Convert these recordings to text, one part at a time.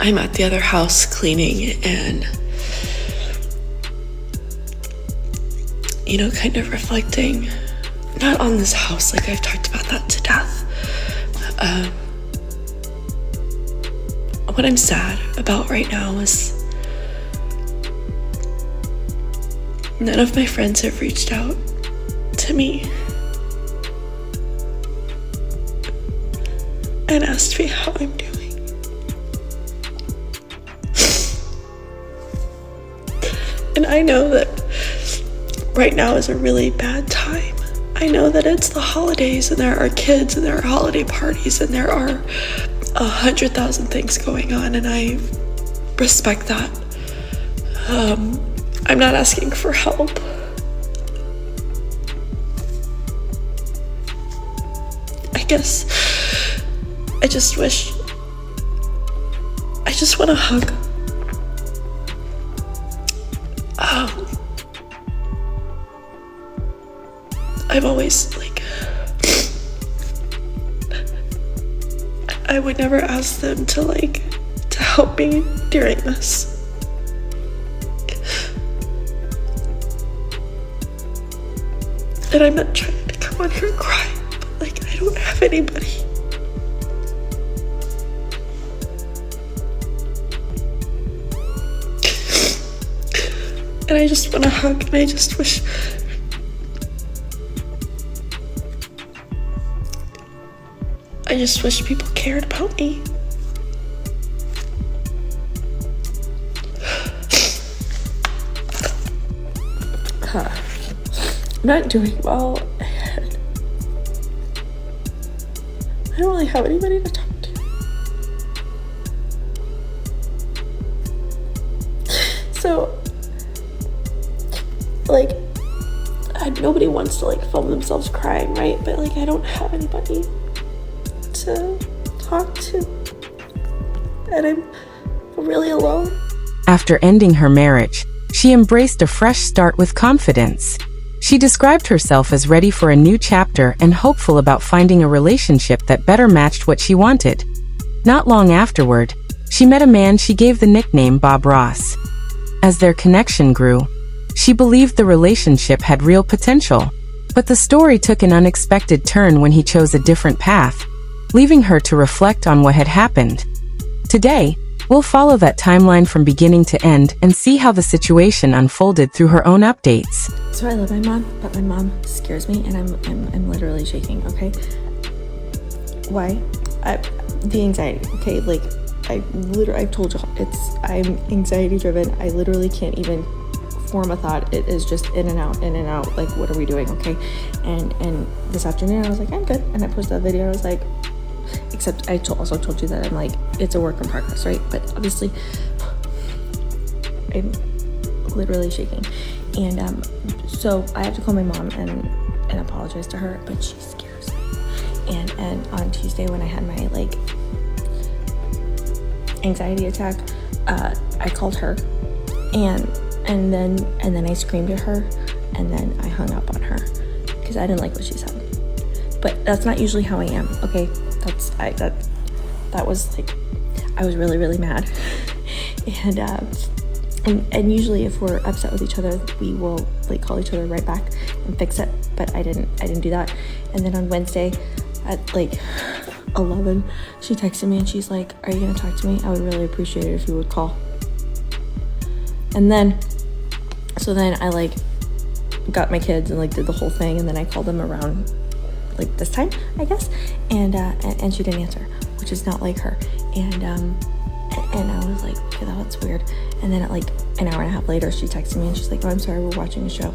I'm at the other house cleaning and, kind of reflecting, not on this house, like I've talked about that to death. What I'm sad about right now is none of my friends have reached out to me and asked me how I'm doing. And I know that right now is a really bad time. I know that it's the holidays and there are kids and there are holiday parties and there are 100,000 things going on, and I respect that. I'm not asking for help. I guess I just want a hug. I've always, I would never ask them to help me during this. And I'm not trying to come on here and cry, but I don't have anybody. And I just want a hug, and I just wish people cared about me. I'm not doing well, and I don't really have anybody to talk to. So, nobody wants to film themselves crying, right? But I don't have anybody to talk to, and I'm really alone. After ending her marriage, she embraced a fresh start with confidence. She described herself as ready for a new chapter and hopeful about finding a relationship that better matched what she wanted. Not long afterward, she met a man she gave the nickname Bob Ross. As their connection grew, she believed the relationship had real potential, but the story took an unexpected turn when he chose a different path, leaving her to reflect on what had happened. Today, we'll follow that timeline from beginning to end and see how the situation unfolded through her own updates. So I love my mom, but my mom scares me, and I'm literally shaking. Okay, why? The anxiety. Okay, I've told you, I'm anxiety driven. I literally can't even form a thought. It is just in and out. What are we doing? Okay, and this afternoon I was I'm good, and I posted that video. I was except I also told you that I'm it's a work in progress, right? But obviously I'm literally shaking, and so I have to call my mom and apologize to her, but she scares me. And on Tuesday, when I had my anxiety attack, I called her, and then I screamed at her, and then I hung up on her because I didn't like what she said. But that's not usually how I am. Okay, that was I was really, really mad. And usually if we're upset with each other, we will call each other right back and fix it. But I didn't do that. And then on Wednesday at 11, she texted me and she's like, "Are you gonna talk to me? I would really appreciate it if you would call." And then I got my kids and did the whole thing, and then I called them around this time, I guess, and she didn't answer, which is not like her. And I was okay, that's weird. And then at an hour and a half later, she texted me and she's like, "Oh, I'm sorry, we're watching a show."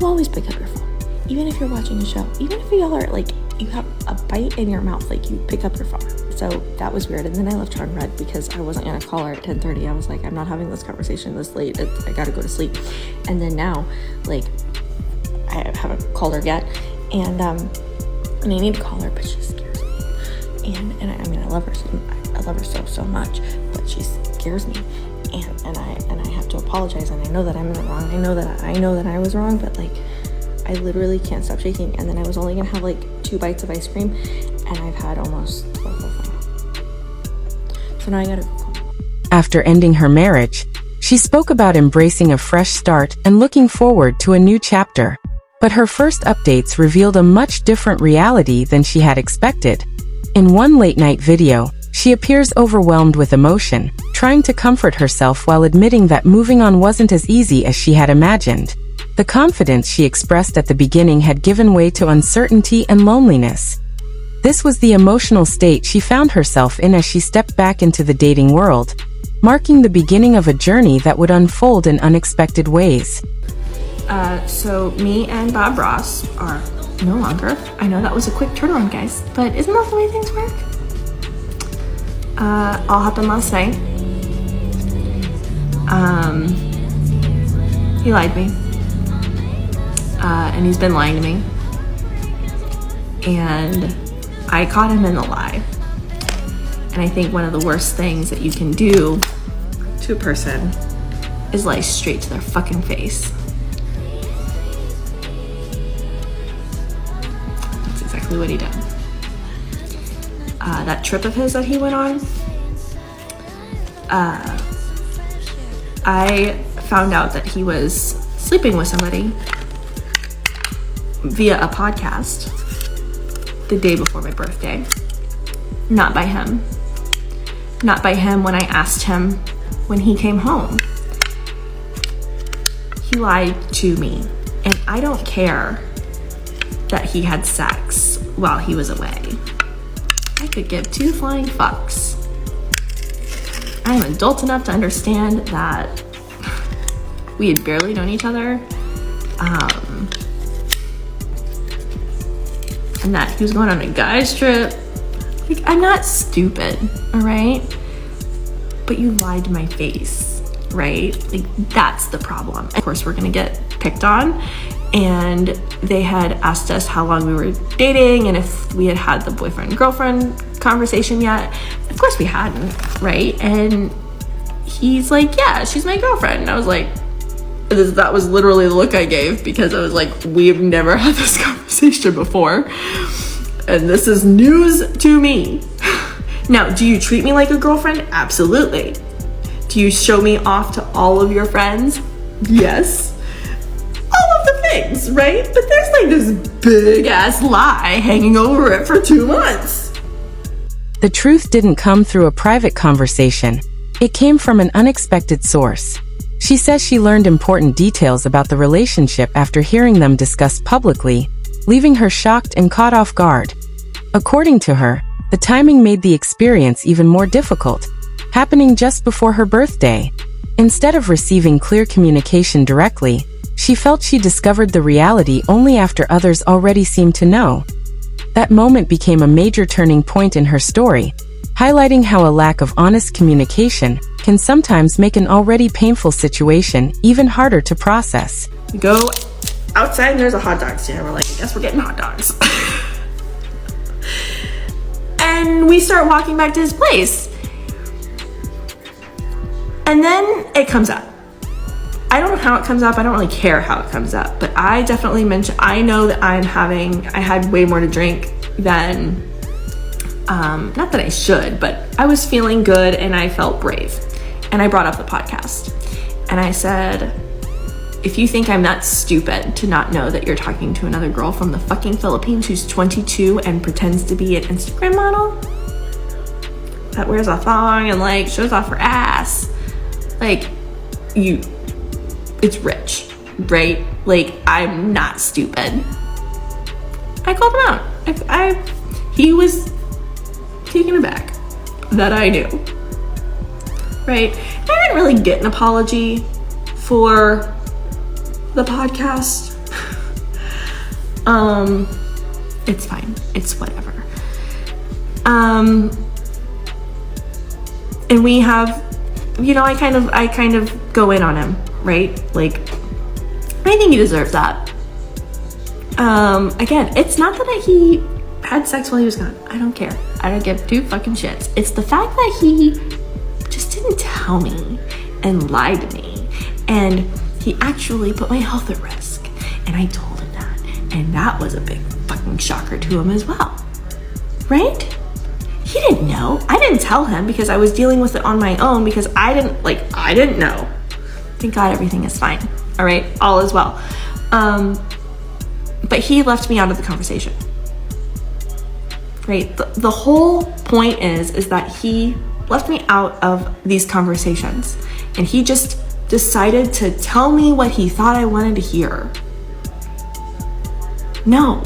You always pick up your phone, even if you're watching a show, even if y'all are you have a bite in your mouth, you pick up your phone. So that was weird. And then I left her on red because I wasn't gonna call her at 10:30. I was I'm not having this conversation this late. I gotta go to sleep. And then now, I haven't called her yet, and I need to call her, but she scares me. And I love her. I love her so much, but she scares me. And I have to apologize, and I know that I'm in the wrong. I know that I was wrong, but I literally can't stop shaking. And then I was only gonna have 2 bites of ice cream, and I've had almost the whole thing. So now I gotta go. After ending her marriage, she spoke about embracing a fresh start and looking forward to a new chapter. But her first updates revealed a much different reality than she had expected. In one late-night video, she appears overwhelmed with emotion, trying to comfort herself while admitting that moving on wasn't as easy as she had imagined. The confidence she expressed at the beginning had given way to uncertainty and loneliness. This was the emotional state she found herself in as she stepped back into the dating world, marking the beginning of a journey that would unfold in unexpected ways. So me and Bob Ross are no longer. I know that was a quick turnaround, guys, but isn't that the way things work? All happened last night. He lied to me. And he's been lying to me. And I caught him in the lie. And I think one of the worst things that you can do to a person is lie straight to their fucking face. That's exactly what he did. That trip of his that he went on, I found out that he was sleeping with somebody via a podcast the day before my birthday. Not by him. Not by him when I asked him when he came home. He lied to me, and I don't care that he had sex while he was away. I could give two flying fucks. I am adult enough to understand that we had barely known each other, and that he was going on a guy's trip. Like, I'm not stupid, all right? But you lied to my face, right? Like, that's the problem. Of course, we're gonna get picked on, and they had asked us how long we were dating and if we had had the boyfriend-girlfriend conversation yet. Of course we hadn't, right? And he's like, yeah, she's my girlfriend. And I was like, that was literally the look I gave, because I was like, we've never had this conversation before, and this is news to me. Now, do you treat me like a girlfriend? Absolutely. Do you show me off to all of your friends? Yes. All of the things, right? But there's like this big ass lie hanging over it for 2 months. The truth didn't come through a private conversation. It came from an unexpected source. She says she learned important details about the relationship after hearing them discussed publicly, leaving her shocked and caught off guard. According to her, the timing made the experience even more difficult, happening just before her birthday. Instead of receiving clear communication directly, she felt she discovered the reality only after others already seemed to know. That moment became a major turning point in her story, highlighting how a lack of honest communication can sometimes make an already painful situation even harder to process. We go outside and there's a hot dog stand. We're like, I guess we're getting hot dogs. And we start walking back to his place. And then it comes up. I don't know how it comes up. I don't really care how it comes up. But I definitely mentioned, I know that I had way more to drink than, not that I should, but I was feeling good and I felt brave. And I brought up the podcast. And I said, if you think I'm that stupid to not know that you're talking to another girl from the fucking Philippines who's 22 and pretends to be an Instagram model that wears a thong and like shows off her ass, like, it's rich, right? Like, I'm not stupid. I called him out. He was taken aback that I knew, right? I didn't really get an apology for the podcast. It's fine. It's whatever. And we have, I kind of go in on him, right? Like, I think he deserves that. Again, it's not that he had sex while he was gone. I don't care. I don't give two fucking shits. It's the fact that he just didn't tell me and lied to me. And he actually put my health at risk. And I told him that. And that was a big fucking shocker to him as well. Right? He didn't know. I didn't tell him because I was dealing with it on my own because I didn't know. Thank God everything is fine. All right, all is well. But he left me out of the conversation. Right? The whole point is that he left me out of these conversations, and he just decided to tell me what he thought I wanted to hear. No,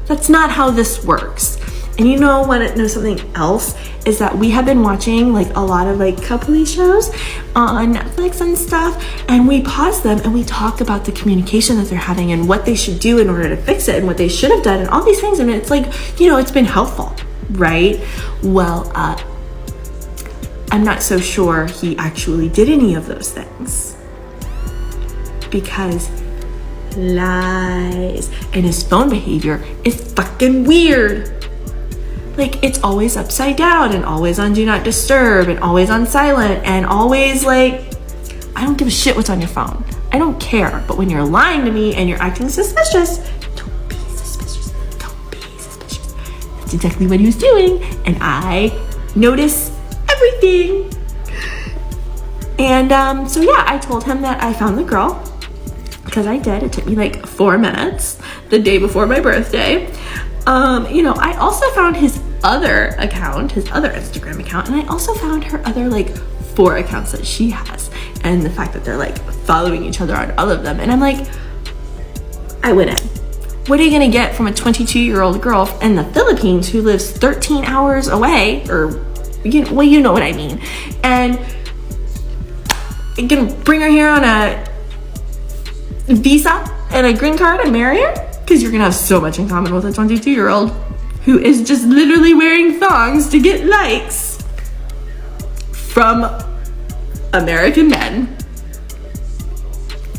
that's not how this works. And you know something else is that we have been watching like a lot of like coupley shows on Netflix and stuff, and we pause them and we talk about the communication that they're having and what they should do in order to fix it and what they should have done and all these things. And it's like, it's been helpful, right? Well, I'm not so sure he actually did any of those things because lies, and his phone behavior is fucking weird. Like, it's always upside down and always on do not disturb and always on silent and always like, I don't give a shit what's on your phone. I don't care. But when you're lying to me and you're acting suspicious, don't be suspicious. Don't be suspicious. That's exactly what he was doing. And I notice everything. And so yeah, I told him that I found the girl, because I did. It took me like 4 minutes the day before my birthday. I also found his other account, his other Instagram account, and I also found her other like 4 accounts that she has, and the fact that they're like following each other on all of them. And I'm like, I went in. What are you gonna get from a 22-year-old girl in the Philippines who lives 13 hours away, or you know what I mean? And you're gonna bring her here on a visa and a green card and marry her? Because you're gonna have so much in common with a 22-year-old who is just literally wearing thongs to get likes from American men,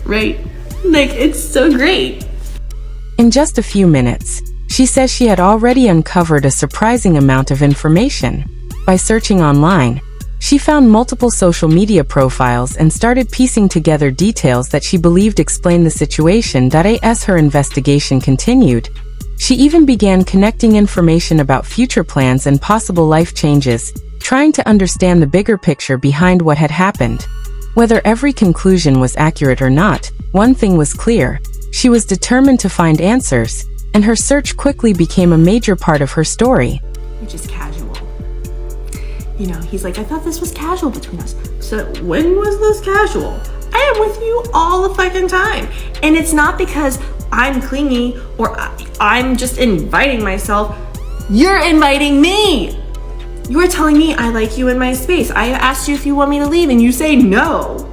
right? Like, it's so great. In just a few minutes, she says she had already uncovered a surprising amount of information. By searching online, she found multiple social media profiles and started piecing together details that she believed explained the situation. As her investigation continued, she even began connecting information about future plans and possible life changes, trying to understand the bigger picture behind what had happened. Whether every conclusion was accurate or not, one thing was clear: she was determined to find answers, and her search quickly became a major part of her story. Which is casual. He's like, I thought this was casual between us. So when was this casual? I am with you all the fucking time. And it's not because I'm clingy or I'm just inviting myself. You're inviting me. You're telling me I like you in my space. I asked you if you want me to leave and you say no.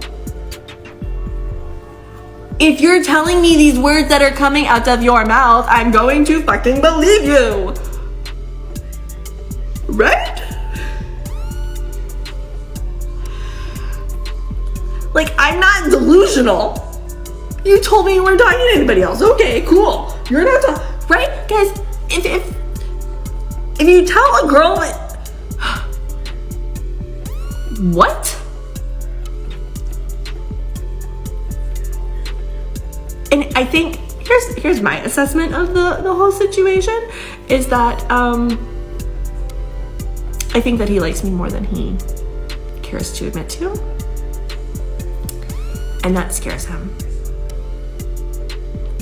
If you're telling me these words that are coming out of your mouth, I'm going to fucking believe you. Right? Like, I'm not delusional. You told me you weren't talking to anybody else. Okay, cool. You're not talking, right? Guys, if you tell a girl that, what? And I think, here's my assessment of the whole situation, is that, I think that he likes me more than he cares to admit to. And that scares him.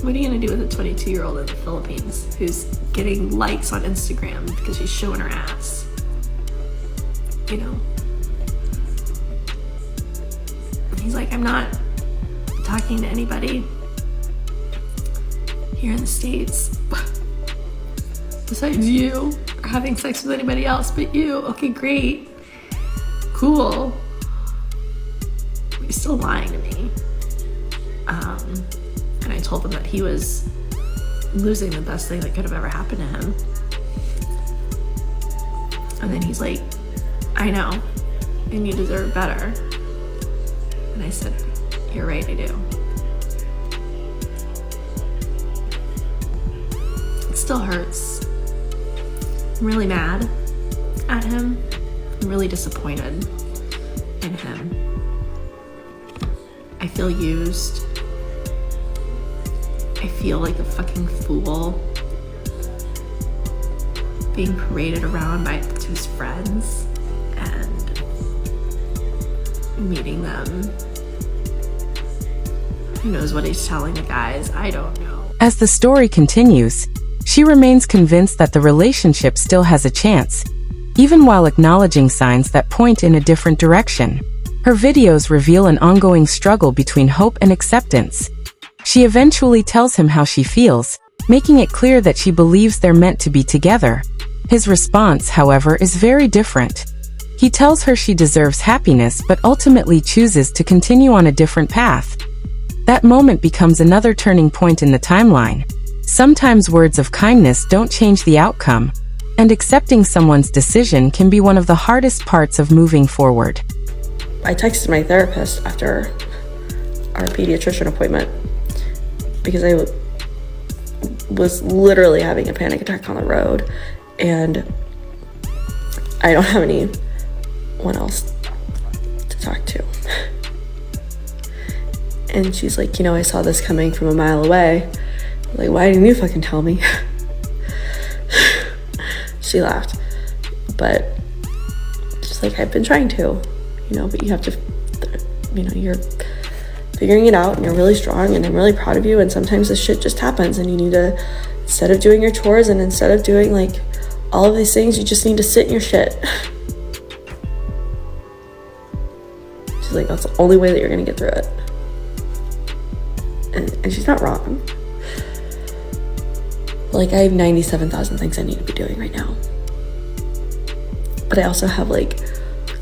What are you gonna do with a 22-year-old in the Philippines who's getting likes on Instagram because she's showing her ass? He's like, I'm not talking to anybody here in the States besides you, or having sex with anybody else but you. Okay, great. Cool. He's still lying to me. And I told him that he was losing the best thing that could have ever happened to him. And then he's like, I know, and you deserve better. And I said, you're right, I do. It still hurts. I'm really mad at him. I'm really disappointed in him. I feel used. I feel like a fucking fool. being paraded around by to his friends and meeting them. Who knows what he's telling the guys? I don't know. As the story continues, she remains convinced that the relationship still has a chance, even while acknowledging signs that point in a different direction. Her videos reveal an ongoing struggle between hope and acceptance. She eventually tells him how she feels, making it clear that she believes they're meant to be together. His response, however, is very different. He tells her she deserves happiness but ultimately chooses to continue on a different path. That moment becomes another turning point in the timeline. Sometimes words of kindness don't change the outcome, and accepting someone's decision can be one of the hardest parts of moving forward. I texted my therapist after our pediatrician appointment because I was literally having a panic attack on the road, and I don't have anyone else to talk to. And she's like, you know, I saw this coming from a mile away. Like, why didn't you fucking tell me? She laughed. But she's like, I've been trying to, you know, but you have to, you know, you're figuring it out and you're really strong and I'm really proud of you. And sometimes this shit just happens and you need to, instead of doing your chores and instead of doing like all of these things, you just need to sit in your shit. She's like, that's the only way that you're going to get through it. And she's not wrong. Like, I have 97,000 things I need to be doing right now. But I also have like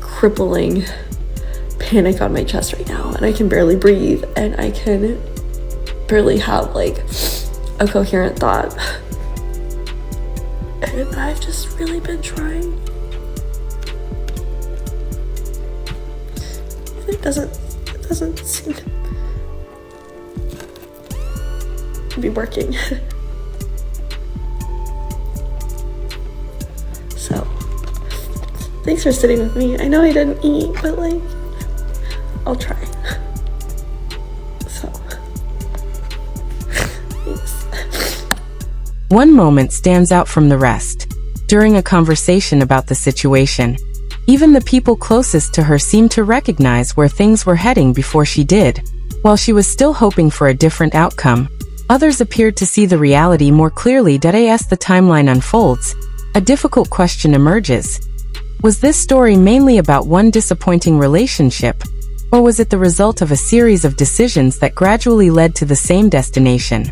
crippling panic on my chest right now, and I can barely breathe, and I can barely have like a coherent thought. And I've just really been trying. It doesn't seem to be working. So, thanks for sitting with me. I know I didn't eat, but like, I'll try. So, thanks. One moment stands out from the rest. During a conversation about the situation, even the people closest to her seemed to recognize where things were heading before she did. While she was still hoping for a different outcome, others appeared to see the reality more clearly. As the timeline unfolds, a difficult question emerges. Was this story mainly about one disappointing relationship, or was it the result of a series of decisions that gradually led to the same destination?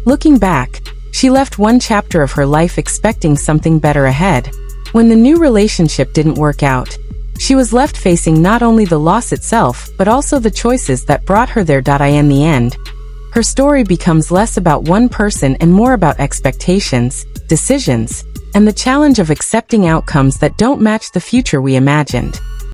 Looking back, she left one chapter of her life expecting something better ahead. When the new relationship didn't work out, she was left facing not only the loss itself, but also the choices that brought her there. In the end, her story becomes less about one person and more about expectations, decisions, and the challenge of accepting outcomes that don't match the future we imagined.